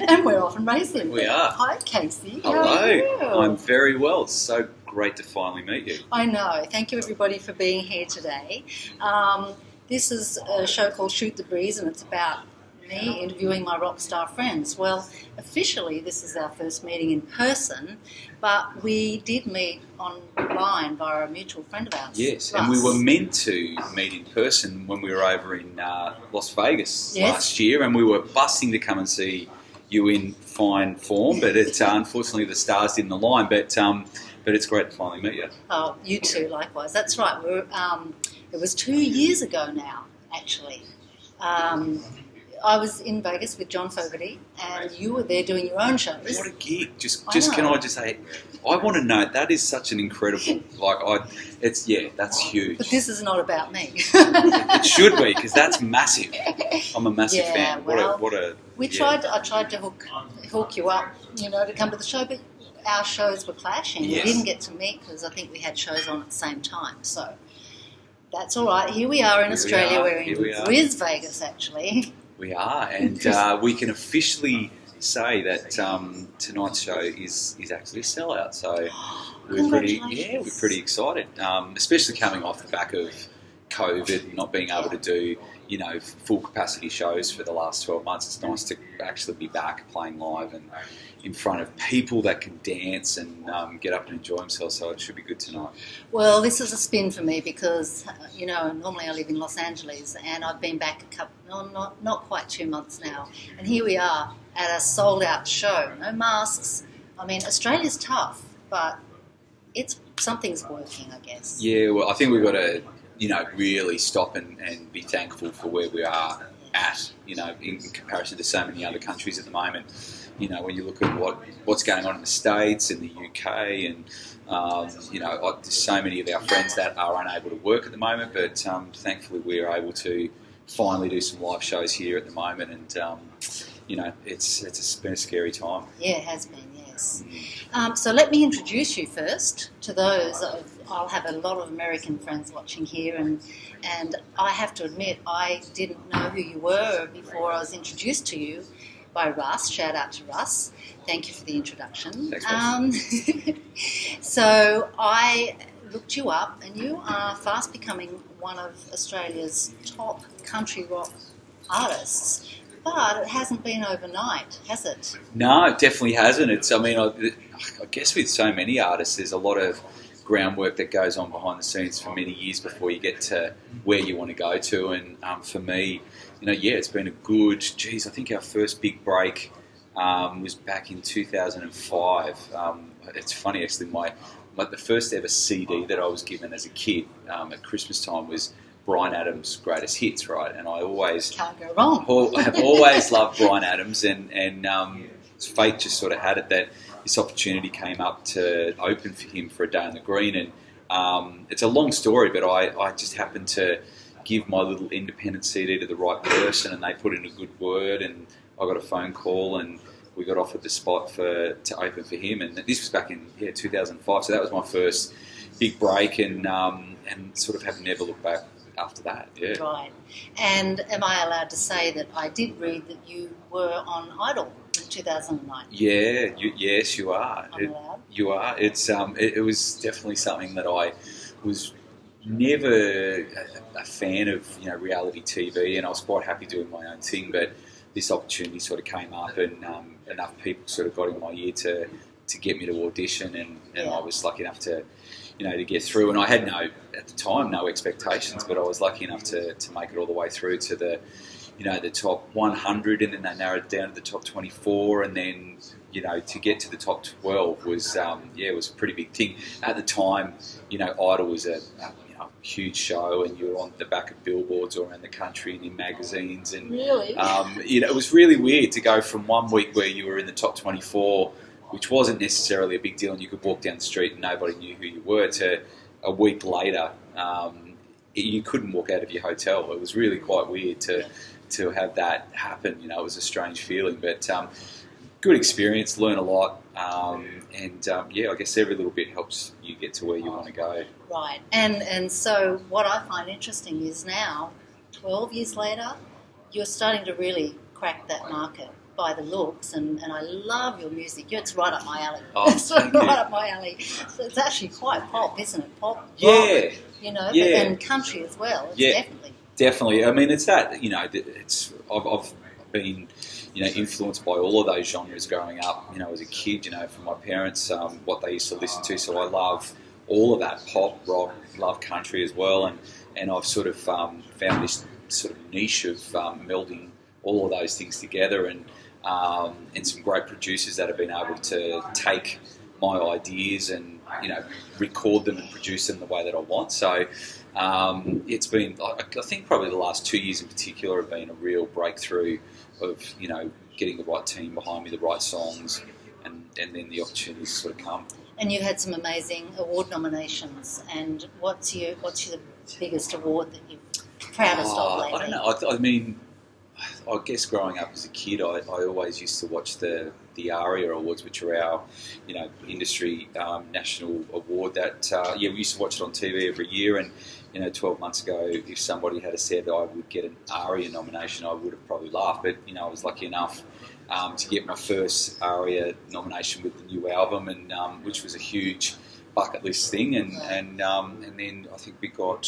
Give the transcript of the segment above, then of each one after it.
And we're off and racing. We are. Hi, Casey. Hello. How are you? I'm very well. It's so great to finally meet you. I know. Thank you, everybody, for being here today. This is a show called Shoot the Breeze, and it's about me interviewing my Rockstar Friends. Well, officially, this is our first meeting in person, but we did meet online via a mutual friend of ours. Yes, Russ. and we were meant to meet in person when we were over in Las Vegas last year, and we were busting to come and see you in fine form, but it, unfortunately the stars didn't align, but it's great to finally meet you. Oh, you too, likewise. That's right. It was 2 years ago now, actually. I was in Vegas with John Fogarty, and you were there doing your own shows. What a gig! Can I just say, I want to know, that is such an incredible, that's huge. But this is not about me. It should be, because that's massive. I'm a massive fan. Well, I tried to hook you up, to come to the show, but our shows were clashing. Yes. We didn't get to meet because I think we had shows on at the same time. So that's all right. Here we are in Australia. We're in Brisbane, Vegas, actually. We are, and we can officially say that tonight's show is actually a sellout. So we're pretty excited, especially coming off the back of COVID, not being able to do full capacity shows for the last 12 months. It's nice to actually be back playing live and in front of people that can dance and get up and enjoy themselves, so it should be good tonight. Well, this is a spin for me because, normally I live in Los Angeles, and I've been back not quite 2 months now, and here we are at a sold-out show. No masks. I mean, Australia's tough, but something's working, I guess. Yeah, well, I think we've got to, really stop and be thankful for where we are at, in comparison to so many other countries at the moment. When you look at what's going on in the States and the UK, and there's so many of our friends that are unable to work at the moment, but thankfully we're able to finally do some live shows here at the moment, and it's been a scary time. Yeah, it has been, yes. So let me introduce you first to those. I'll have a lot of American friends watching here, and I have to admit I didn't know who you were before I was introduced to you by Russ. Shout out to Russ. Thank you for the introduction. Thanks, so I looked you up, and you are fast becoming one of Australia's top country rock artists. But it hasn't been overnight, has it? No, it definitely hasn't. I guess with so many artists, there's a lot of groundwork that goes on behind the scenes for many years before you get to where you want to go to. And for me, it's been a good, I think our first big break was back in 2005. It's funny, actually, the first ever CD that I was given as a kid at Christmas time was Bryan Adams' Greatest Hits, right? And I always can't go wrong. I have always loved Bryan Adams, and fate just sort of had it that this opportunity came up to open for him for a day on the green, and it's a long story, but I just happened to give my little independent CD to the right person, and they put in a good word, and I got a phone call, and we got offered the spot to open for him, and this was back in 2005, so that was my first big break, and sort of have never looked back after that. Yeah. Right. And am I allowed to say that I did read that you were on Idol in 2009? Yeah, yes, you are. I'm allowed? You are. It was definitely something that I was never a fan of, reality TV, and I was quite happy doing my own thing, but this opportunity sort of came up, and enough people sort of got in my ear to get me to audition, and I was lucky enough to get through, and I had at the time no expectations, but I was lucky enough to make it all the way through to the top 100, and then they narrowed it down to the top 24, and then to get to the top 12 was it was a pretty big thing at the time. Idol was a huge show, and you were on the back of billboards all around the country and in magazines, and really, it was really weird to go from 1 week where you were in the top 24, which wasn't necessarily a big deal, and you could walk down the street and nobody knew who you were, to a week later, you couldn't walk out of your hotel. It was really quite weird to have that happen. It was a strange feeling, but good experience, learn a lot, and I guess every little bit helps you get to where you want to go. Right, and so what I find interesting is now, 12 years later, you're starting to really crack that market. by the looks, and I love your music. It's right up my alley. Oh, It's right up my alley. So it's actually quite pop, isn't it? Pop, yeah, rock, you know, yeah. and country as well. It's Yeah. Definitely. I mean, it's that, you know, I've been, you know, influenced by all of those genres growing up, you know, as a kid, you know, from my parents, what they used to listen to. So I love all of that, pop, rock, love country as well. And I've sort of found this sort of niche of melding all of those things together, and some great producers that have been able to take my ideas and, you know, record them and produce them the way that I want. So it's been, I think probably the last 2 years in particular have been a real breakthrough of, you know, getting the right team behind me, the right songs, and then the opportunities sort of come. And you had some amazing award nominations. And what's your biggest award that you're proudest of lately? I don't know. I mean, I guess growing up as a kid, I always used to watch the ARIA Awards, which are our, you know, industry national award. That we used to watch it on TV every year. And, you know, 12 months ago, if somebody had said I would get an ARIA nomination, I would have probably laughed. But, you know, I was lucky enough to get my first ARIA nomination with the new album, and which was a huge bucket list thing. And then I think we got,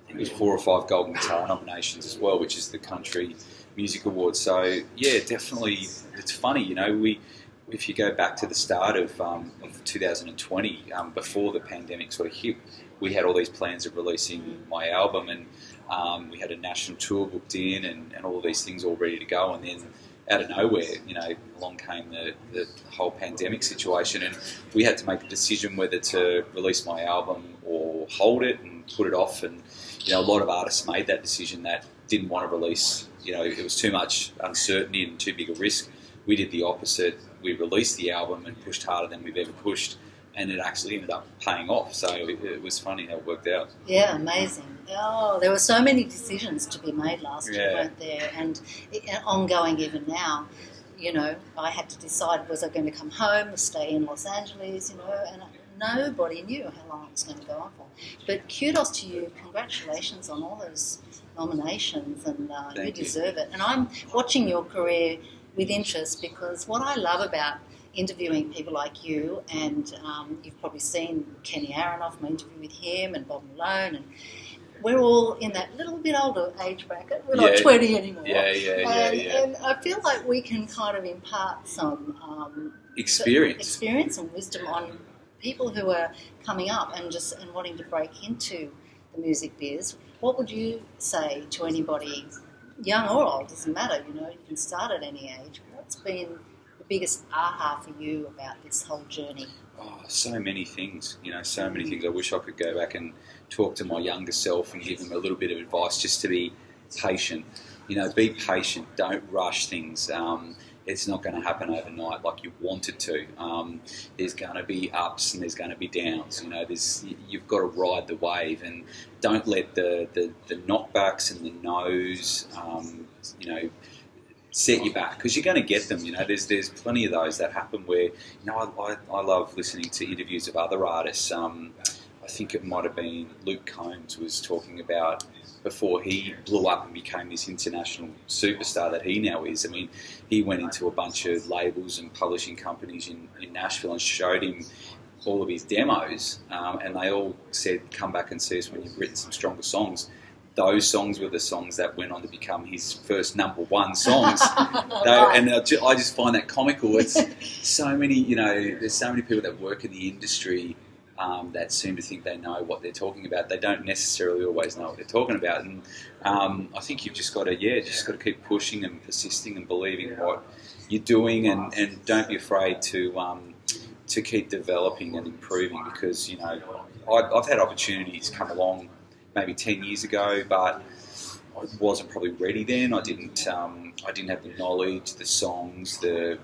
it was 4 or 5 Golden Guitar nominations as well, which is the Country Music Award. So yeah, definitely, it's funny, you know, if you go back to the start of 2020, before the pandemic sort of hit, we had all these plans of releasing my album, and we had a national tour booked in, and all of these things all ready to go, and then out of nowhere, you know, along came the whole pandemic situation, and we had to make a decision whether to release my album or hold it and put it off. And, you know, a lot of artists made that decision that didn't want to release. You know, it was too much uncertainty and too big a risk. We did the opposite. We released the album and pushed harder than we've ever pushed, and it actually ended up paying off. So it was funny how it worked out. Yeah, amazing. Oh, there were so many decisions to be made last year, weren't there? And ongoing even now. You know, I had to decide, was I going to come home or stay in Los Angeles, you know, and nobody knew how long it was going to go on for. But kudos to you. Congratulations on all those nominations, and you deserve it. And I'm watching your career with interest, because what I love about interviewing people like you, and you've probably seen Kenny Aronoff, my interview with him, and Bob Malone, and we're all in that little bit older age bracket. We're not 20 anymore. And I feel like we can kind of impart some experience and wisdom on people who are coming up and wanting to break into the music biz. What would you say to anybody, young or old, doesn't matter, you know, you can start at any age. What's been the biggest aha for you about this whole journey? Oh, so many things, you know, so many things. I wish I could go back and talk to my younger self and give them a little bit of advice, just to be patient. You know, be patient. Don't rush things. It's not going to happen overnight like you want it to. There's going to be ups and there's going to be downs. You know, you've got to ride the wave, and don't let the knockbacks and the no's, you know, set you back, because you're going to get them. You know, there's plenty of those that happen where, you know, I love listening to interviews of other artists. I think it might have been Luke Combs was talking about, before he blew up and became this international superstar that he now is. I mean, he went into a bunch of labels and publishing companies in Nashville and showed him all of his demos, and they all said, come back and see us when you've written some stronger songs. Those songs were the songs that went on to become his first #1 songs. And I just find that comical. It's so many, you know, there's so many people that work in the industry that seem to think they know what they're talking about. They don't necessarily always know what they're talking about. And I think you've just got to keep pushing and persisting and believing what you're doing, and don't be afraid to keep developing and improving, because, you know, I've had opportunities come along maybe 10 years ago, but I wasn't probably ready then. I didn't have the knowledge, the songs, the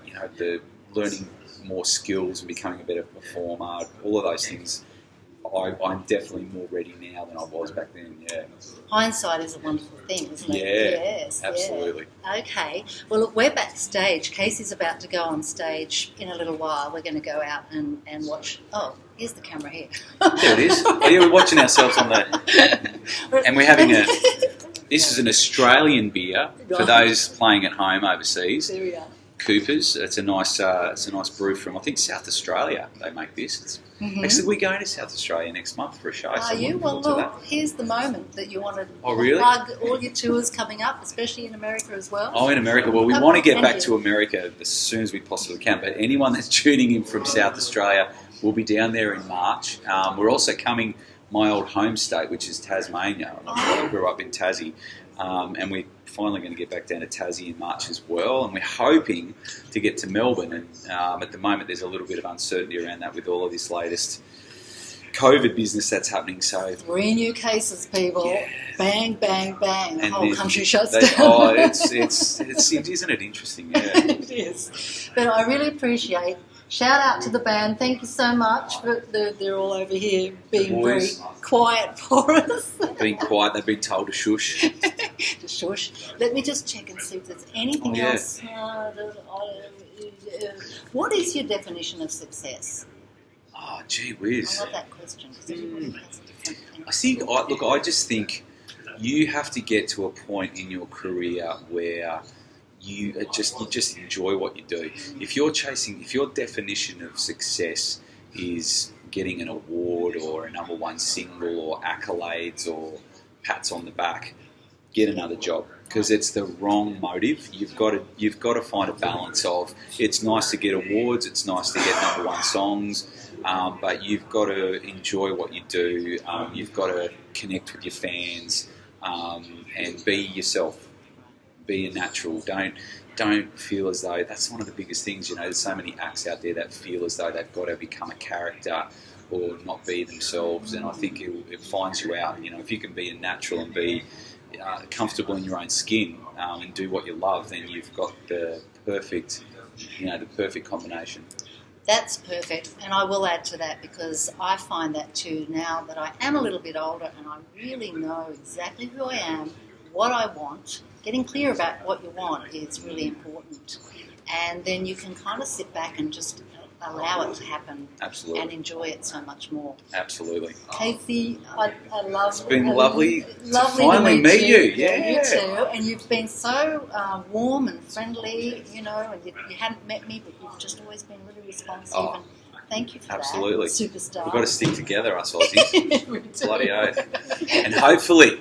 learning more skills and becoming a better performer. All of those things, I'm definitely more ready now than I was back then. Yeah. Hindsight is a wonderful thing, isn't it? Yeah, yes, absolutely. Yeah. Okay. Well, look, we're backstage. Casey's about to go on stage in a little while. We're going to go out and watch. Oh, here's the camera here. There it is. Oh, yeah, we're watching ourselves on that, and we're having This is an Australian beer for those playing at home overseas. There we are. Cooper's. It's a nice brew from, I think, South Australia. They make this. Actually, we're going to South Australia next month for a show. Are you? Well, look, here's the moment that you want to plug all your tours coming up, especially in America as well. Oh, in America. Well, we want to get back to America as soon as we possibly can. But anyone that's tuning in from South Australia will be down there in March. We're also coming my old home state, which is Tasmania. I grew up in Tassie. And we're finally going to get back down to Tassie in March as well. And we're hoping to get to Melbourne. And at the moment, there's a little bit of uncertainty around that with all of this latest COVID business that's happening. So 3 new cases, people. Yeah. Bang, bang, bang. The whole country shuts down. Oh, isn't it interesting? Yeah. It is. But I really appreciate. Shout out to the band. Thank you so much. They're all over here being very quiet for us. Being quiet. They've been told to shush. To shush. Let me just check and see if there's anything else. What is your definition of success? Oh, gee whiz. I love that question because everybody has a different thing. I just think you have to get to a point in your career where you just enjoy what you do. If your definition of success is getting an award or a #1 single or accolades or pats on the back, get another job, because it's the wrong motive. You've got to find a balance of, it's nice to get awards, it's nice to get #1 songs, but you've got to enjoy what you do. You've got to connect with your fans and be yourself. Be a natural. Don't feel as though, that's one of the biggest things. There's so many acts out there that feel as though they've got to become a character or not be themselves. And I think it finds you out. If you can be a natural and be comfortable in your own skin and do what you love, then you've got the perfect combination. That's perfect, and I will add to that because I find that too now that I am a little bit older and I really know exactly who I am, what I want. Getting clear about what you want is really important. And then you can kind of sit back and just allow it to happen. Absolutely. And enjoy it so much more. Absolutely. Casey, I love it. It's been lovely to finally meet you. Yeah. You too. And you've been so warm and friendly, and you hadn't met me, but you've just always been really responsive. Oh. And thank you for Absolutely. that. Superstar. We've got to stick together, us Aussies. Bloody oath. And hopefully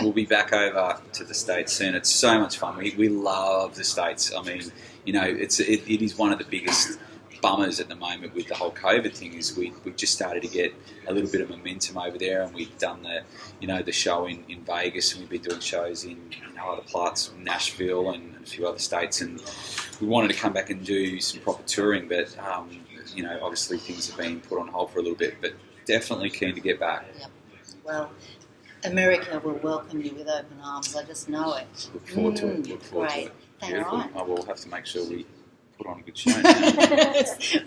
we'll be back over to the States soon. It's so much fun. We love the States. I mean, it is one of the biggest bummers at the moment with the whole COVID thing is we just started to get a little bit of momentum over there, and we've done the show in Vegas, and we've been doing shows in other parts, Nashville and a few other states, and we wanted to come back and do some proper touring, but obviously things have been put on hold for a little bit, but definitely keen to get back. Yep. Well, America will welcome you with open arms. I just know it. Look forward to it. Great. Thank you. I will have to make sure we put on a good show.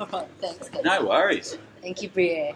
All right, thanks. No worries. Thank you, Briere.